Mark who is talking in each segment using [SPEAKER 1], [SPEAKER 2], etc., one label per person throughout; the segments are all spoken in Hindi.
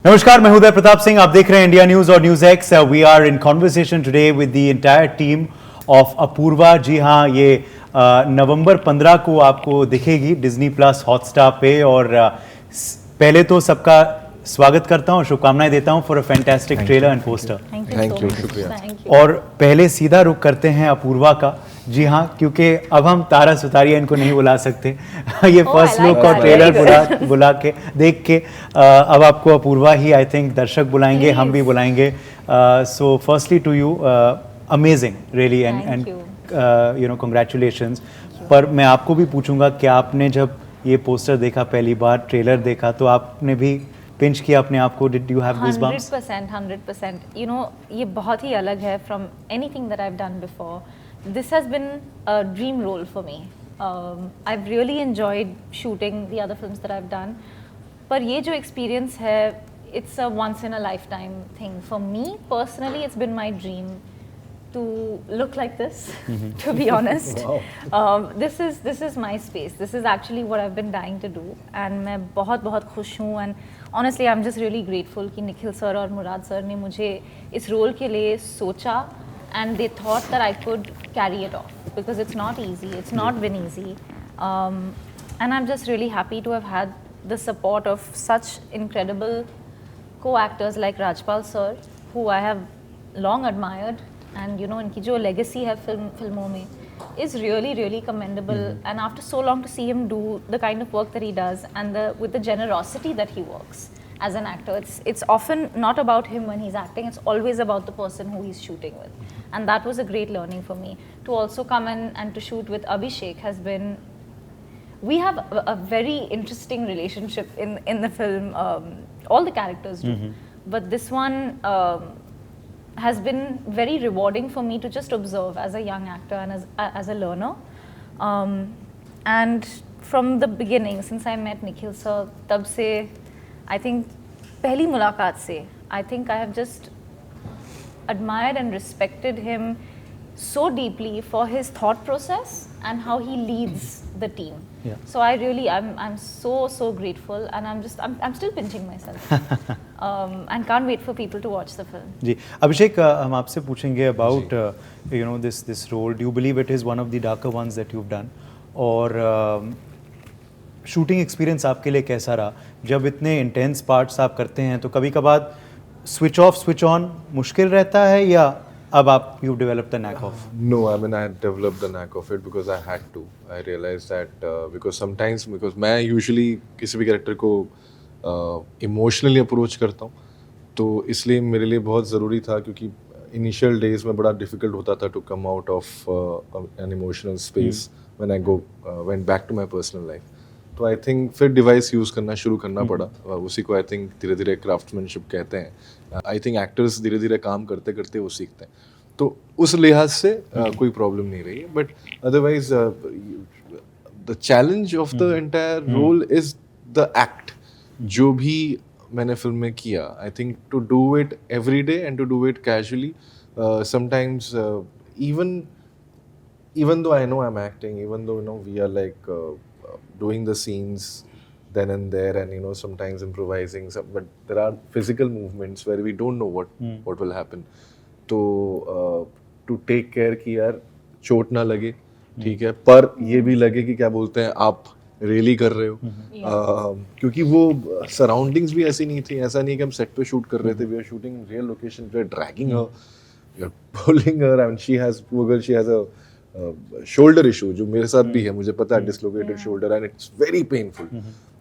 [SPEAKER 1] नमस्कार, मैं उदय प्रताप सिंह। आप देख रहे हैं इंडिया न्यूज और News X. We are in conversation today with the entire team of Apoorva. जी हाँ, ये नवंबर 15 को आपको दिखेगी डिज्नी प्लस हॉटस्टार पे। और पहले तो सबका स्वागत करता हूँ, शुभकामनाएं देता हूँ for a fantastic trailer and poster.
[SPEAKER 2] Thank you शुक्रिया।
[SPEAKER 1] और पहले सीधा रुख करते हैं अपूर्वा का। जी हाँ, क्योंकि अब हम तारा सुतारिया इनको नहीं बुला सकते ये फर्स्ट लुक और ट्रेलर बुला के देख के अब आपको अपूर्वा ही आई थिंक दर्शक बुलाएंगे, हम भी बुलाएंगे। So firstly to you, amazing really and you know congratulations. पर मैं आपको भी पूछूंगा कि आपने जब ये पोस्टर देखा पहली बार, ट्रेलर देखा, तो आपने भी पिंच किया अपने आप को? Did you have goosebumps?
[SPEAKER 3] 100%. You know, ये बहुत ही अलग है from anything that I've done before. This has been a dream role for me. I've really enjoyed shooting the other films that I've done. पर ये जो experience है, it's a once in a lifetime thing. For me personally, it's been my dream to look like this. To be honest, this is my space. This is actually what I've been dying to do, and मैं बहुत खुश हूँ. And honestly, I'm just really grateful कि निखिल सर और मुराद सर ने मुझे इस रोल के लिए सोचा, and they thought that I could carry it off because it's not easy. It's not been easy, and I'm just really happy to have had the support of such incredible co-actors like Rajpal sir, who I have long admired. And you know, इनकी जो legacy है फिल्मों में is really commendable. And after so long to see him do the kind of work that he does, and with the generosity that he works as an actor, it's often not about him when he's acting. It's always about the person who he's shooting with, and that was a great learning for me. To also come and to shoot with Abhishek has been. We have a very interesting relationship in the film. All the characters do, but this one. Has been very rewarding for me to just observe as a young actor and as a learner. And from the beginning, since I met Nikhil sir, tab se, I think, pehli mulaqat se, I think I have just admired and respected him so deeply for his thought process and how he leads the team.
[SPEAKER 1] Yeah.
[SPEAKER 3] So I really, I'm so grateful, and I'm still pinching myself, and can't wait for people to watch the film.
[SPEAKER 1] जी अभिषेक, हम आपसे पूछेंगे about you know this role. Do you believe it is one of the darker ones that you have done? और शूटिंग एक्सपीरियंस आपके लिए कैसा रहा? जब इतने इंटेंस पार्ट्स आप करते हैं तो कभी कभार स्विच ऑफ स्विच ऑन मुश्किल रहता है, या अब आप you develop the NAAC of?
[SPEAKER 2] No, I mean I developed the knack of it because I had to. I realized that because sometimes because मैं usually किसी भी कैरेक्टर को इमोशनली अप्रोच करता हूँ, तो इसलिए मेरे लिए बहुत ज़रूरी था, क्योंकि इनिशियल डेज में बड़ा डिफिकल्ट होता था to come out of an emotional space when I went back to my personal life. तो आई थिंक फिर डिवाइस यूज़ करना शुरू करना पड़ा. उसी को आई थिंक धीरे धीरे क्राफ्ट्समैनशिप कहते हैं. आई थिंक एक्टर्स धीरे धीरे काम करते करते वो सीखते हैं, तो उस लिहाज से कोई प्रॉब्लम नहीं रही है. But otherwise the challenge of the entire role is the act. जो भी मैंने फिल्म में किया, I think to do it every day and to do it casually, sometimes even though I know I'm acting, even though, you know, we are like doing the scenes then and there, and you know, sometimes improvising but there are physical movements where we don't know what will happen. तो टू टेक केयर कि यार चोट ना लगे, ठीक है, पर ये भी लगे कि क्या बोलते हैं आप रियली कर रहे हो. क्योंकि वो सराउंडिंग्स भी ऐसी नहीं थी. ऐसा नहीं कि हम सेट पे शूट कर रहे थे. We are shooting real location, we are dragging her, we are pulling her, and she has a shoulder issue, जो मेरे साथ भी है, मुझे पता है, dislocated shoulder, and it's very painful.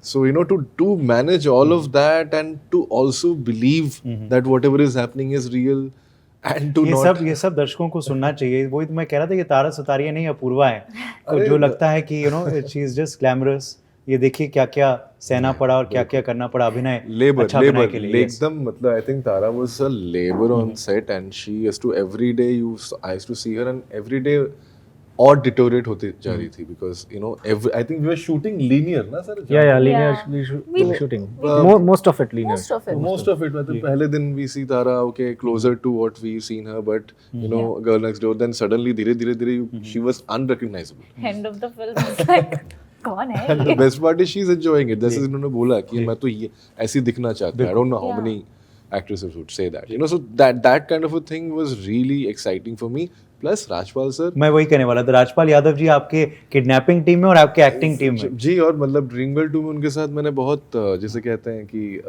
[SPEAKER 2] So you know, to manage all of that and to also believe that whatever is happening is real, and to
[SPEAKER 1] ये सब दर्शकों को सुनना चाहिए. वही तो मैं कह रहा था, ये तारा सुतारिया नहीं अपूर्वा है. तो जो लगता है कि you know she is just glamorous, ये देखिए क्या क्या सहना पड़ा और क्या क्या करना पड़ा अभिनय अच्छा बनाने के लिए.
[SPEAKER 2] एकदम, मतलब I think Tara was a labor on set, and she used to every day I used to see her, and every day और डिटोरेट होती जा रही थी, because you know I think we were shooting linear ना sir.
[SPEAKER 4] Yeah, linear. We were shooting most of it linear.
[SPEAKER 2] Most of it. मतलब पहले दिन we see Tara okay closer to what we've seen her, but you know, Girl Next Door, then suddenly धीरे धीरे she was unrecognizable.
[SPEAKER 3] End of the film is like कौन है
[SPEAKER 2] And the best part is she's enjoying it. जैसे इन्होंने बोला कि मैं तो ये ऐसी दिखना चाहता हूँ. I don't know how many actresses would say that. You know, so that kind of a thing was really exciting for me. Plus Rajpal sir.
[SPEAKER 1] मैं वही कहने वाला था, राजपाल यादव जी आपके किडनैपिंग टीम में और आपके एक्टिंग टीम में.
[SPEAKER 2] जी, और मतलब ड्रीम गर्ल 2 में उनके साथ मैंने बहुत जिसे कहते हैं कि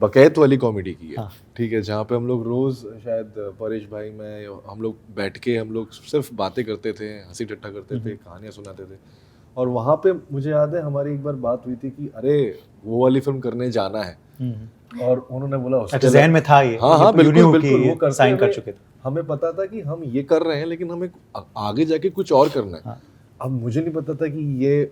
[SPEAKER 2] बकैत वाली कॉमेडी की है. ठीक है, जहाँ पे हम लोग रोज शायद परेश भाई मैं हम लोग बैठ के हम लोग सिर्फ बातें करते थे, हंसी ठट्ठा करते थे, कहानियाँ सुनाते थे. और वहाँ पे मुझे याद है हमारी एक बार बात हुई थी कि अरे वो वाली फिल्म करने जाना है. और उन्होंने बोला
[SPEAKER 1] अच्छा, ज़हन में था ये.
[SPEAKER 2] हाँ बिल्कुल बिल्कुल, वो करते
[SPEAKER 1] साइन कर चुके थे.
[SPEAKER 2] हमें पता था कि हम ये कर रहे हैं लेकिन हमें आगे जाके कुछ और करना है. अब मुझे नहीं पता था कि ये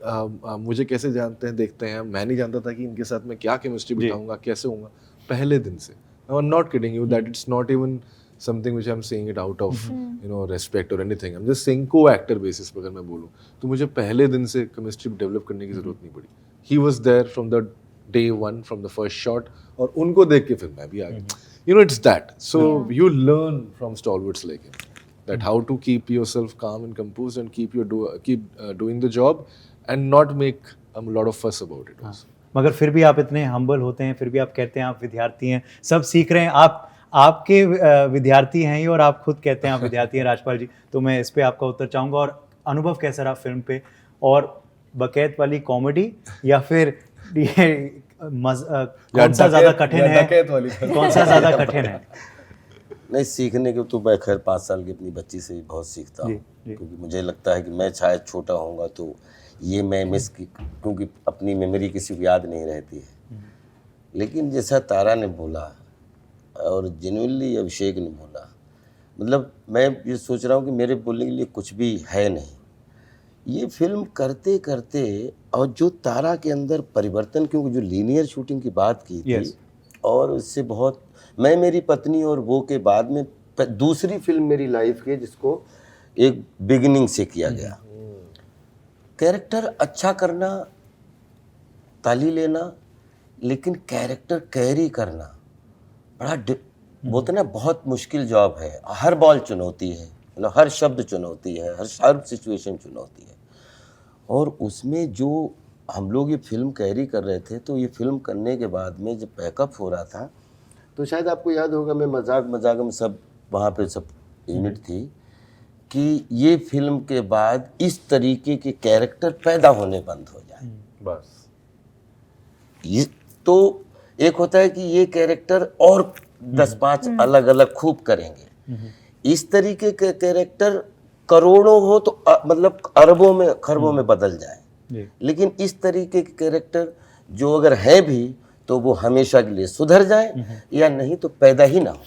[SPEAKER 2] मुझे कैसे जानते हैं देखते हैं. मैं नहीं जानता था कि इनके साथ मैं क्या केमिस्ट्री बिठाऊंगा, कैसे होऊंगा. पहले दिन से, I am not kidding you, that it's not even something which I am saying it out of respect और anything. I am just saying को एक्टर बेसिस पर अगर मैं बोलूं तो मुझे पहले दिन से केमिस्ट्री डेवलप करने की जरूरत नहीं पड़ी. He was there from the day one, from the first shot, और उनको देख के फिर मैं भी आ गया. You know, it's that. So you learn from stalwarts like him that how to keep yourself calm and composed and keep doing the job and not make a lot of fuss about it also.
[SPEAKER 1] मगर फिर भी आप इतने हम्बल होते हैं, फिर भी आप कहते हैं आप विद्यार्थी हैं, सब सीख रहे हैं. आपके विद्यार्थी हैं ही और आप खुद कहते हैं आप विद्यार्थी हैं राजपाल जी. तो मैं इस पे आपका उत्तर चाहूँगा. और अनुभव कैसा रहा फिल्म पे, और बकैत वाली कॉमेडी या फिर कौन सा ज़्यादा कठिन है, कौन सा ज़्यादा कठिन है?
[SPEAKER 5] नहीं, सीखने के तो मैं खैर 5 साल की अपनी बच्ची से भी बहुत सीखता हूँ, क्योंकि मुझे लगता है कि मैं शायद छोटा होऊंगा तो ये मैं मिस की, क्योंकि अपनी मेमोरी किसी को याद नहीं रहती है. लेकिन जैसा तारा ने बोला और जेन्युइनली अभिषेक ने बोला, मतलब मैं ये सोच रहा हूँ कि मेरे बोलने के लिए कुछ भी है नहीं. ये फिल्म करते करते और जो तारा के अंदर परिवर्तन, क्योंकि जो लीनियर शूटिंग की बात की थी और उससे बहुत, मैं मेरी पत्नी और वो के बाद में दूसरी फिल्म मेरी लाइफ के जिसको एक बिगिनिंग से किया गया. कैरेक्टर अच्छा करना, ताली लेना, लेकिन कैरेक्टर कैरी करना बड़ा बोलते ना बहुत मुश्किल जॉब है. हर बॉल चुनौती है, मतलब हर शब्द चुनौती है, हर सिचुएशन चुनौती है. और उसमें जो हम लोग ये फिल्म कैरी कर रहे थे, तो ये फिल्म करने के बाद में जब पैकअप हो रहा था तो शायद आपको याद होगा, मैं मजाक में सब वहाँ पे सब यूनिट थी कि ये फिल्म के बाद इस तरीके के कैरेक्टर पैदा होने बंद हो जाए.
[SPEAKER 2] बस
[SPEAKER 5] ये तो एक होता है कि ये कैरेक्टर और 10-5 अलग अलग खूब करेंगे. इस तरीके के कैरेक्टर करोड़ों हो तो मतलब अरबों में खरबों में बदल जाए. लेकिन इस तरीके के कैरेक्टर जो अगर है भी तो वो हमेशा के लिए सुधर जाए या नहीं तो पैदा ही ना हो.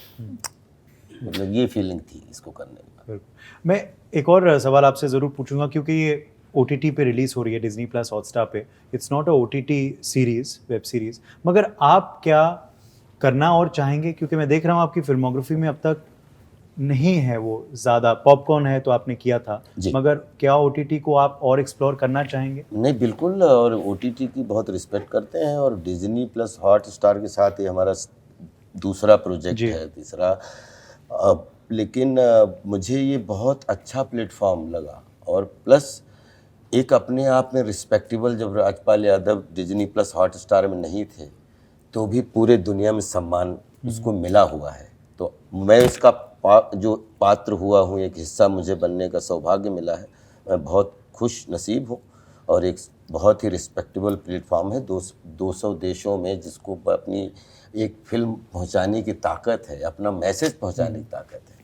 [SPEAKER 5] मतलब ये फीलिंग थी इसको करने में.
[SPEAKER 1] मैं एक और सवाल आपसे ज़रूर पूछूंगा, क्योंकि ये OTT पे रिलीज़ हो रही है, डिज्नी प्लस हॉटस्टार पे. It's not a OTT series, web series, मगर आप क्या करना और चाहेंगे? क्योंकि मैं देख रहा हूँ आपकी फिल्मोग्राफी में अब तक नहीं है वो ज़्यादा. पॉपकॉर्न है तो आपने किया था, मगर क्या OTT को आप और एक्सप्लोर करना चाहेंगे?
[SPEAKER 5] नहीं, बिल्कुल. और OTT की बहुत रिस्पेक्ट करते हैं और डिज्नी प्लस हॉटस्टार के साथ ये हमारा दूसरा प्रोजेक्ट है, तीसरा. लेकिन मुझे ये बहुत अच्छा प्लेटफॉर्म लगा. और प्लस एक अपने आप में रिस्पेक्टेबल, जब Rajpal Yadav Disney plus Hotstar में नहीं थे तो भी पूरे दुनिया में सम्मान उसको मिला हुआ है. तो मैं उसका जो पात्र हुआ हूँ, एक हिस्सा मुझे बनने का सौभाग्य मिला है. मैं बहुत खुश नसीब हूँ. और एक बहुत ही रिस्पेक्टेबल प्लेटफॉर्म है 200 देशों में, जिसको अपनी एक फिल्म पहुँचाने की ताकत है, अपना मैसेज पहुँचाने की ताकत है.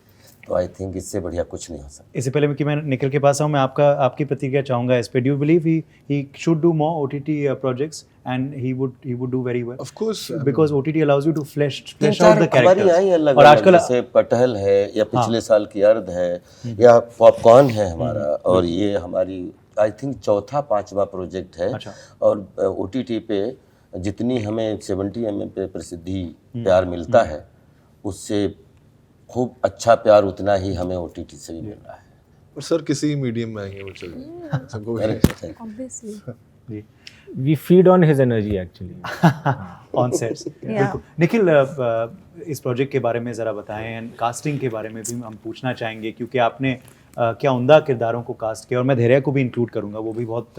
[SPEAKER 5] तो आई थिंक इससे बढ़िया कुछ नहीं हो सकता.
[SPEAKER 1] इससे पहले कि मैं निखिल के पास आऊँ, मैं आपकी प्रतिक्रिया चाहूँगा इस पे. Do you believe he should do more OTT projects and he would do very well?
[SPEAKER 2] Of course,
[SPEAKER 1] because OTT allows you to flesh out the
[SPEAKER 5] हमारी
[SPEAKER 1] characters.
[SPEAKER 5] आई अलग
[SPEAKER 1] और
[SPEAKER 5] अलग,
[SPEAKER 1] आजकल
[SPEAKER 5] जैसे पटहल है या पिछले साल की अर्ध है या पॉपकॉर्न है हमारा. और ये हमारी आई थिंक 4-5वां प्रोजेक्ट है. और OTT पे जितनी हमें 70 mm पे प्रसिद्धि प्यार मिलता है, उससे खूब अच्छा प्यार उतना ही हमें OTT से भी मिल रहा है.
[SPEAKER 2] और सर किसी मीडियम में आएंगे वो चलिए सबको.
[SPEAKER 4] जी, we feed on his energy actually.
[SPEAKER 1] On sets. बिल्कुल. निखिल, इस प्रोजेक्ट के बारे में ज़रा बताएं, एंड कास्टिंग के बारे में भी हम पूछना चाहेंगे, क्योंकि आपने क्या उम्दा किरदारों को कास्ट किया. और मैं धैर्य को भी इंक्लूड करूंगा, वो भी बहुत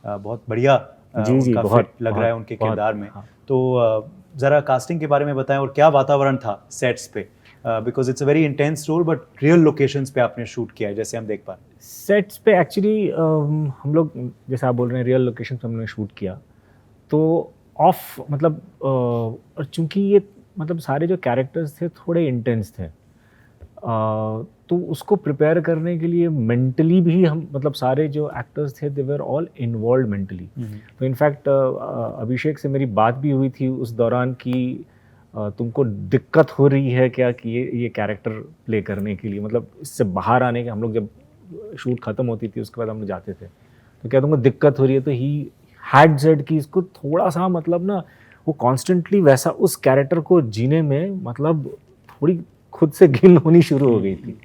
[SPEAKER 1] बहुत बढ़िया
[SPEAKER 4] जी, जी,
[SPEAKER 1] उनका
[SPEAKER 4] बहुत,
[SPEAKER 1] fit लग रहा है उनके
[SPEAKER 4] बहुत,
[SPEAKER 1] किरदार में।
[SPEAKER 4] हाँ।
[SPEAKER 1] तो ज़रा कास्टिंग के बारे में बताएं और क्या वातावरण था सेट्स पे, because it's a very intense role but real locations पे आपने शूट किया है जैसे हम देख पा रहे हैं।
[SPEAKER 4] सेट्स पे एक्चुअली हम लोग जैसे आप बोल रहे हैं रियल लोकेशन पे हमने शूट किया, तो ऑफ मतलब और चूंकि ये मतलब सारे जो कैरेक्टर्स थे थोड़े इंटेंस थे, तो उसको प्रिपेयर करने के लिए मेंटली भी हम मतलब सारे जो एक्टर्स थे दे वर ऑल इन्वॉल्व मेंटली। तो इनफैक्ट अभिषेक से मेरी बात भी हुई थी उस दौरान कि तुमको दिक्कत हो रही है क्या कि ये कैरेक्टर प्ले करने के लिए, मतलब इससे बाहर आने के, हम लोग जब शूट ख़त्म होती थी उसके बाद हम लोग जाते थे तो क्या तुमको दिक्कत हो रही है, तो ही हैड सेड कि इसको थोड़ा सा मतलब ना वो कॉन्स्टेंटली वैसा उस कैरेक्टर को जीने में मतलब थोड़ी खुद से घिन होनी शुरू हो गई थी।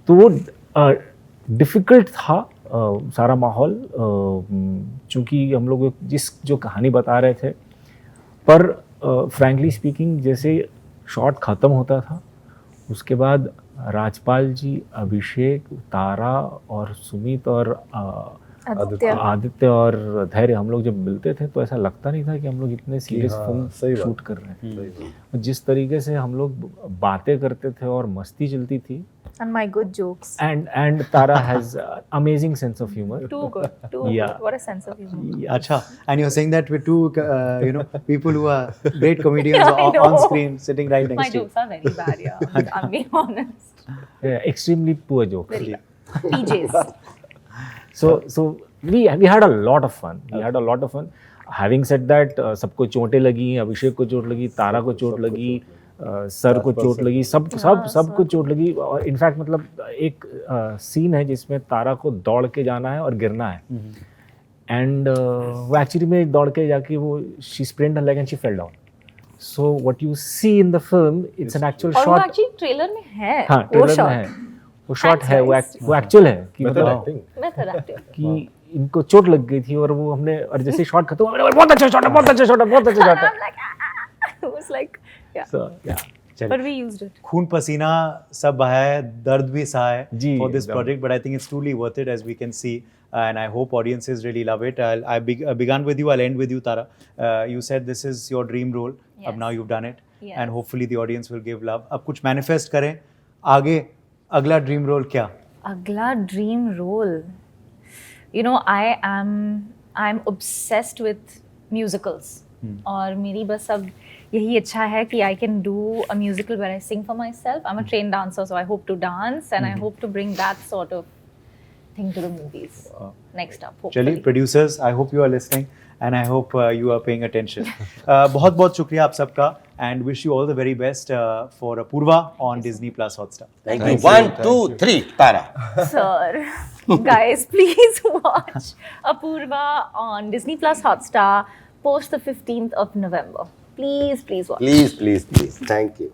[SPEAKER 4] तो वो डिफ़िकल्ट था सारा माहौल, चूँकि हम लोग जिस जो कहानी बता रहे थे, पर फ्रैंकली स्पीकिंग जैसे शॉट ख़त्म होता था उसके बाद राजपाल जी, अभिषेक, तारा और सुमित और आदित्य और धैर्य हम लोग जब मिलते थे तो ऐसा लगता नहीं था कि हम लोग इतने सीरियस फिल्म शूट कर रहे हैं। जिस तरीके से हम लोग बातें करते थे और मस्ती चलती थी,
[SPEAKER 3] And my good jokes.
[SPEAKER 4] and Tara has amazing sense of humor.
[SPEAKER 3] Too good.
[SPEAKER 4] Yeah.
[SPEAKER 3] Good. What a sense of humor.
[SPEAKER 1] Acha, and you're saying that with two, people who are great comedians
[SPEAKER 3] Yeah, I
[SPEAKER 1] on
[SPEAKER 3] know.
[SPEAKER 1] screen sitting right
[SPEAKER 3] My
[SPEAKER 1] next to you.
[SPEAKER 3] jokes are very bad, yeah. I'm being honest.
[SPEAKER 4] Extremely poor joke.
[SPEAKER 3] Very bad. PJs.
[SPEAKER 4] So we had a lot of fun. We had a lot of fun. Having said that, सबको चोटें लगी, अभिषेक को चोट लगी, तारा को चोट लगी, सर को चोट लगी, सबको चोट लगी। और इनफैक्ट मतलब एक सीन है जिसमें तारा को दौड़ के जाना है और गिरना है, एंड वो एक्चुअली में दौड़ के जाके वो she sprained her leg and she fell down. So what you see in the film it's an actual
[SPEAKER 3] और वो
[SPEAKER 4] शॉट।
[SPEAKER 3] एक्चुअली ट्रेलर में है।
[SPEAKER 4] हाँ, ट्रेलर में है वो शॉट है, वो एक्चुअल है कि मतलब
[SPEAKER 3] Method acting.
[SPEAKER 4] कि इनको चोट लग गई थी और वो हमने और जैसे शॉट खत्म हुआ, बहुत अच्छा शॉट है, बहुत अच्छा शॉट है, बहुत अच्छा शॉट है।
[SPEAKER 3] I'm like, it was like, yeah.
[SPEAKER 4] So yeah.
[SPEAKER 3] But we used it.
[SPEAKER 1] खून पसीना सब बहा है, दर्द भी सहा है
[SPEAKER 4] जी,
[SPEAKER 1] for this
[SPEAKER 4] एकदम।
[SPEAKER 1] project, but I think it's truly worth it as we can see, and I hope audiences really love it. I began with you, I'll end with you, Tara. You said this is your dream role.
[SPEAKER 3] Yes.
[SPEAKER 1] अब now you've done it,
[SPEAKER 3] Yes.
[SPEAKER 1] and hopefully the audience will give love. अब कुछ manifest करें, आगे अगला dream role क्या?
[SPEAKER 3] Agla dream role. You know, I'm obsessed with musicals. और मेरी बस अब यही इच्छा है कि I can do a musical where I sing for myself. I'm a trained dancer, so I hope to dance and I hope to bring that sort of thing to the movies. Next up, hopefully.
[SPEAKER 1] चलिए producers, I hope you are listening and I hope you are paying attention. बहुत बहुत शुक्रिया आप सबका and wish you all the very best for Apurva on Disney Plus Hotstar.
[SPEAKER 5] Thank you. 1, 2, 3, Tara.
[SPEAKER 3] Sir, guys, please watch Apurva on Disney Plus Hotstar post the 15th of November. Please watch.
[SPEAKER 5] Please. Thank you.